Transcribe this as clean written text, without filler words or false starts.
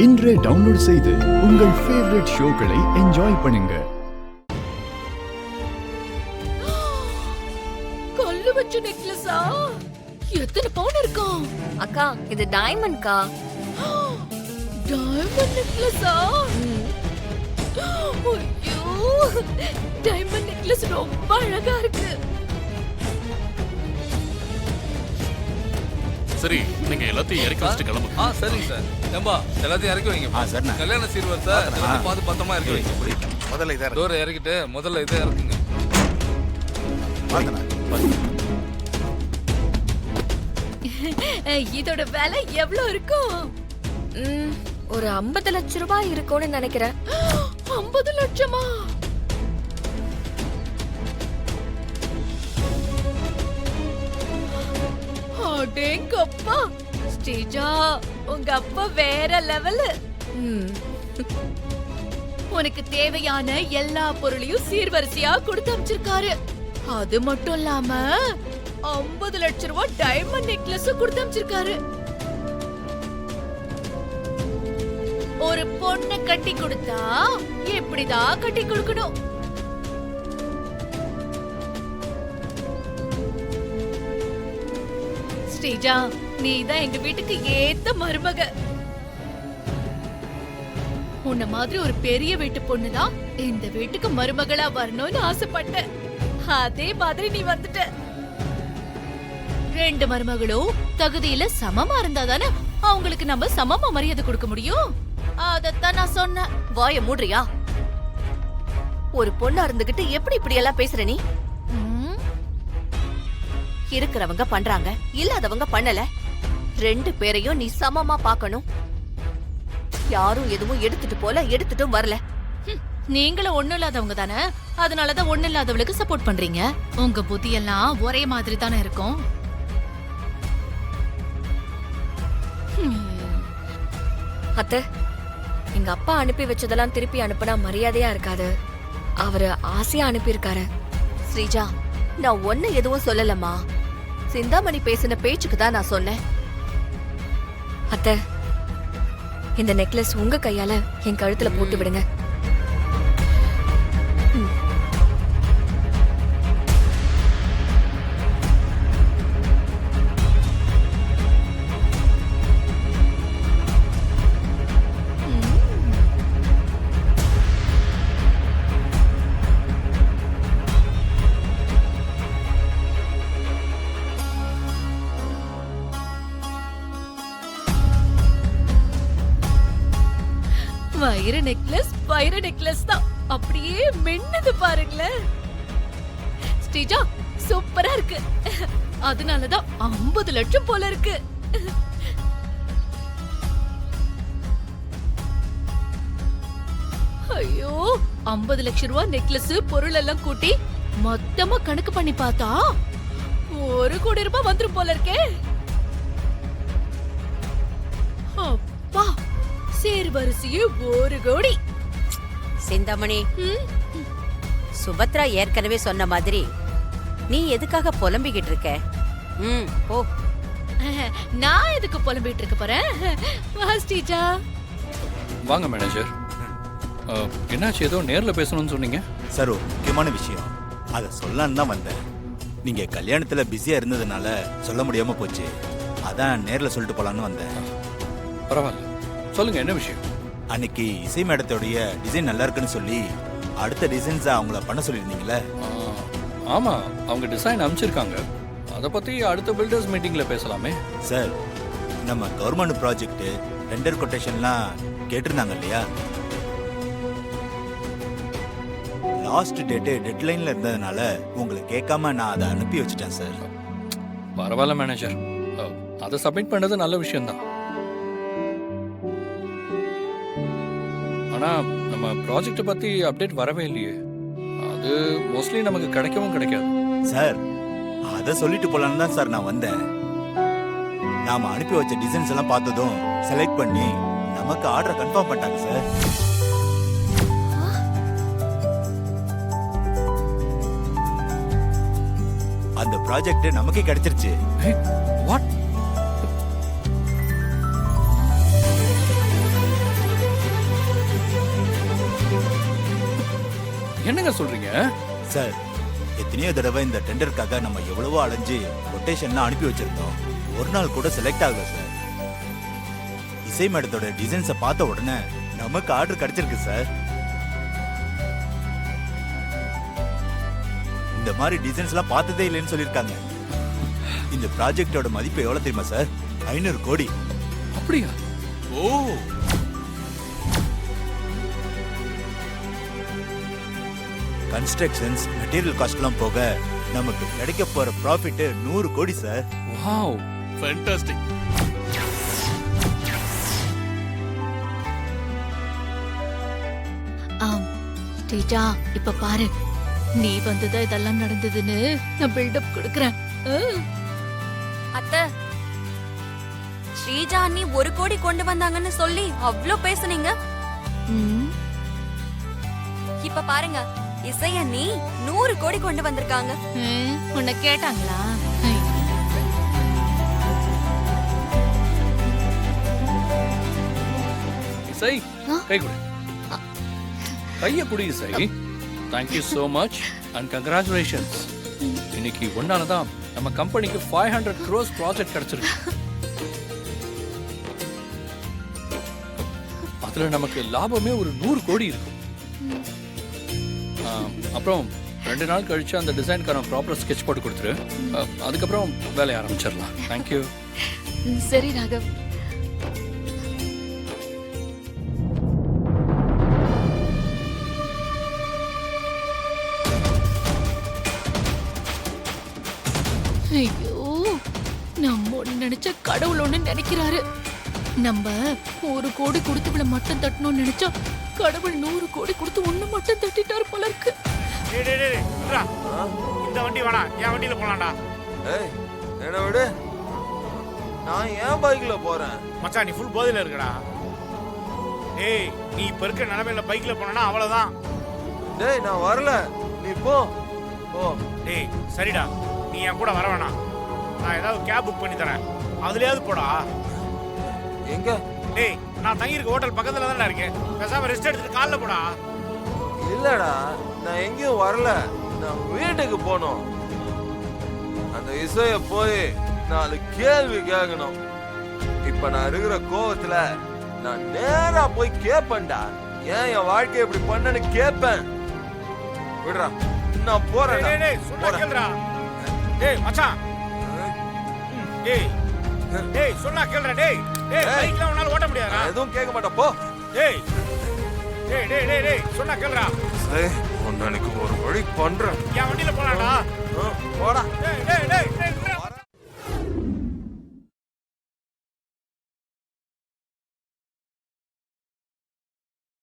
இன்றே டவுன்லோட் செய்து உங்கள் ஃபேவரட் ஷோக்களை என்ஜாய் பண்ணுங்க. கல்லு வச்ச நெக்லஸா? எத்தனை பவுன் இருக்கும்? அக்கா இது டைமண்ட்க்கா. டைமண்ட் நெக்லஸா? ஐயோ, டைமண்ட் நெக்லஸ் ரொம்ப அழகா இருக்கு. சரி, நீங்க எல்லாத்தையும் இறக்கி வச்சுட்டு கிளம்புங்க. சரிங்க சார். ஏம்பா எல்லாத்தையும் இறக்கி வைங்க. சரிண்ணா. கல்யாண சீர்வர் சார், எல்லாத்தையும் பார்த்து பத்திரமா இறக்கி வைங்க. முதல்ல இதை டோரை இறக்கிட்டு முதல்ல இதை இறக்குங்க. இதோட விலை எவ்வளவு இருக்கும்? ஒரு 50 லட்சம் ரூபாய் இருக்கும்னு நினைக்கிறேன். 50 லட்சமா? அடேங்கப்பா, ஸ்ரீஜா உங்க அப்பா வேற லெவல். உனக்கு தேவையான எல்லா பொருளையும் சீர்வரிசையா கொடுத்து அனுப்பிச்சிருக்காரு. அது மட்டும் இல்லாம 50 லட்சம் ரூபாய் டைமண்ட் நெக்லஸ் கொடுத்து அனுப்பிச்சிருக்காரு. ஒரு பொண்ணு கட்டி கொடுத்தா எப்படிதான் கட்டி கொடுக்கணும்? ஸ்ரீஜா, நீதான் எங்க வீட்டுக்கு ஏத்த மருமக. உன்ன மாதிரி ஒரு பெரிய வீட்டு பொண்ணுதான் இந்த வீட்டுக்கு மருமகளா வரணும்னு ஆசைப்பட்டேன். அதே மாதிரி நீ வந்துட்ட. 2 மருமகளும் தகுதியில சமமா இருந்தாதானே அவங்களுக்கு நம்ம சமமா மரியாதை கொடுக்க முடியும். அதத்தான் நான் சொன்னேன். வாய மூடுறியா? ஒரு பொண்ணா இருந்துகிட்டு எப்படி இப்படி எல்லாம் பேசுற நீ? இருக்கிறவங்க பண்றாங்க, இல்லாதவங்க பண்ணல. 2 பேரையும் நீ சமமா பார்க்கணும். யாரும் எதுவும் எடுத்துட்டு போல, எடுத்துட்டும் வரல. நீங்களும் ஒண்ணு இல்லாதவங்க தானே, அதனாலதான் ஒண்ணு இல்லாதவளுக்கு சப்போர்ட் பண்றீங்க. உங்க புத்தி எல்லாம் ஒரே மாதிரி தானே இருக்கும். அத்தை, எங்க அப்பா அனுப்பி வச்சதெல்லாம் திருப்பி அனுப்புனா மரியாதையா இருக்காது. அவரு ஆசையா அனுப்பியிருக்காரு. ஸ்ரீஜா, நான் ஒண்ணு எதுவும் சொல்லலம்மா. சிந்தாமணி பேசின பேச்சுக்கு தான் நான் சொன்னேன். அத்தை, இந்த நெக்லஸ் உங்க கையால என் கழுத்துல போட்டு விடுங்க. வைர நெக்லஸ் தான், அப்படியே மின்னுது பாருங்களேன். ஸ்ரீஜா, சூப்பரா இருக்கு. அதனாலதான் 50 லட்சம் போல இருக்கு. ஐயோ, 50 லட்சம் ரூபாய் நெக்லஸ் பொருள் எல்லாம் கூட்டி மொத்தமா கணக்கு பண்ணி பார்த்தா 1 கோடி ரூபாய் வந்துரும் போல இருக்கே. அப்பா, சேர்வரிசையே 1 கோடி. சிந்தாமணி, சுபத்ரா ஏற்கனவே சொன்ன மாதிரி நீ எதுக்காக புலம்பிக்கிட்டு இருக்க? போ. நான் எதுக்கு புலம்பிட்டு இருக்க போறேன்? வா ஸ்ரீஜா. வாங்க மேனேஜர். என்னாச்சு, ஏதோ நேர்ல பேசணும்னு சொன்னீங்க? சார், ஒரு முக்கியமான விஷயம், அதை சொல்லலான்னு தான் வந்தேன். நீங்க கல்யாணத்துல பிஸியா இருந்ததுனால சொல்ல முடியாம போச்சு. அதான் நேர்ல சொல்லிட்டு போலான்னு வந்தேன். பரவாயில்ல, சொல்லுங்க, என்ன விஷயம்? அன்னைக்கு இசை மேடத்தோடைய டிசைன் நல்லா இருக்குன்னு சொல்லி அடுத்த டிசைன்ஸை அவங்கள பண்ண சொல்லியிருந்தீங்களே? ஆமா, அவங்க டிசைன் அனுப்பிச்சிருக்காங்க. அதை பத்தி அடுத்த பில்டர்ஸ் மீட்டிங்ல பேசலாமே. சார், நம்ம கவர்மெண்ட் ப்ராஜெக்ட் டெண்டர் கொட்டேஷன்லாம் கேட்டிருந்தாங்க இல்லையா? லாஸ்ட் டேட்டு டெட்லைன்ல இருந்ததுனால உங்களை கேட்காம நான் அதை அனுப்பி வச்சுட்டேன் சார். பரவாயில்ல மேனேஜர், அதை சப்மிட் பண்ணது நல்ல விஷயம்தான். ஆனா நம்ம ப்ராஜெக்ட் பத்தி அப்டேட் வரவே இல்லையே. அது மோஸ்ட்லி நமக்கு கிடைக்கவும் கிடைக்காது. சார், அதை சொல்லிட்டு போலான்னு தான் சார் நான் வந்தேன். நாம அனுப்பி வச்ச டிசைன்ஸ் எல்லாம் பார்த்ததும் செலக்ட் பண்ணி நமக்கு ஆர்டர் கன்ஃபார்ம் பண்ணிட்டாங்க சார். அந்த ப்ராஜெக்ட் நமக்கே கிடைச்சிருச்சு. வாட்? என்னங்க சொல்றீங்க? சார் எத்தனையோ தடவை இந்த டெண்டருக்காக நம்ம எவ்வளவோ அலைஞ்சு கொட்டேஷன்லாம் அனுப்பி வச்சிருந்தோம். ஒரு நாள் கூட செலக்ட் ஆகல சார். இசை மேடத்தோட டிசைன்ஸை பார்த்த உடனே நமக்கு ஆர்டர் கிடைச்சிருக்கு சார். இந்த மாதிரி டிசைன்ஸ்லாம் பார்த்ததே இல்லைன்னு சொல்லியிருக்காங்க. இந்த ப்ராஜெக்டோட மதிப்பு எவ்வளவு தெரியுமா சார்? 500 கோடி. அப்படியா? ஓ, கன்ஸ்ட்ரக்ஷன்ஸ் மெட்டீரியல் காஸ்ட்லாம் போக நமக்கு கிடைக்க போற ப்ராஃபிட் 100 கோடி சார். Wow, fantastic. ஸ்ரீஜா, இப்ப பாரு, நீ வந்துதான் இதெல்லாம் நடந்ததுன்னு நான் பில்டப் கொடுக்கறேன். அத்தை, ஸ்ரீஜா அண்ணி 1 கோடி கொண்டு வந்தாங்கன்னு சொல்லி அவ்ளோ பேசுனீங்க. இப்ப பாருங்க, இசை அண்ணி 100 கோடி கொண்டு வந்திருக்காங்க. உன்னை கேட்டாங்களா? இசை, கை கொடு. கைய கொடு இசை. Thank you so much and congratulations. இன்னைக்கு ஒன்னாலதான் நம்ம கம்பெனிக்கு 500 crores ப்ராஜெக்ட் கிடைச்சிருக்கு. அதுல நமக்கு லாபமே ஒரு 100 கோடி இருக்கும். அப்புறம் 2 நாள் கழிச்சு அந்த டிசைனுக்கான ப்ராப்பர் ஸ்கெட்ச் போட்டு கொடுத்துரு. அதுக்கப்புறம் வேலையை ஆரம்பிச்சிடலாம். தேங்க்யூ. சரி ராகவ். ஐயோ, நம்ம ஒண்ணு நினைச்ச கடவுள் ஒண்ணு நினைக்கிறாரு. நம்ம 1 கோடி கொடுத்து இவளை மட்டும் தட்டணும்னு நினைச்சா கடவுள் 100 கோடி கொடுத்து ஒண்ணு மட்டும் தட்டிட்டாரு போல இருக்கு. இந்த வண்டி வேணா, என் வண்டியில போலாம்டா. ஏய், என்ன விடு, நான் ஏன் பைக்ல போறேன்? மச்சான், நீ ஃபுல் போதையில இருக்கடா. ஏய், நீ இப்ப இருக்க நிலைமையில பைக்ல போனா அவ்வளவுதான். டேய், நான் வரல, நீ போ. ஓ, டேய் சரிடா, நீ என் கூட வர வேணாம். நான் ஏதாவது கேப் புக் பண்ணி தரேன், அதுலயாவது போடா. எங்க? டேய், நான் தங்கி இருக்க ஹோட்டல் பக்கத்துல தானே இருக்கேன். பேசாம ரெஸ்ட் எடுத்துட்டு காலைல போடா. இல்லடா, நான் எங்கேயும் வரல, நான் வீட்டுக்கு போகணும். அந்த இசைய போய் 4 கேள்வி கேட்கணும். இப்ப நான் இருக்கிற கோவத்துல நான் நேரா போய் கேப்பேன்டா. ஏன் என் வாழ்க்கை இப்படி பண்ணனு கேப்பேன். விடுறா, நான் போறேன். டேய் டேய், சொன்னா கேளுடா. டேய் மச்சான், டேய் டேய், சொன்னா கேளுடா. டேய் டேய், பைக்ல உன்னால ஓட்ட முடியாதா? எதுவும் கேட்க மாட்டேன், போ. டேய் டேய் டேய் டேய் டேய், சொன்னா கேளுடா. உன்னை ஒரு வழி பண்றேன். என் வண்டியில போலாம்டா. போடா.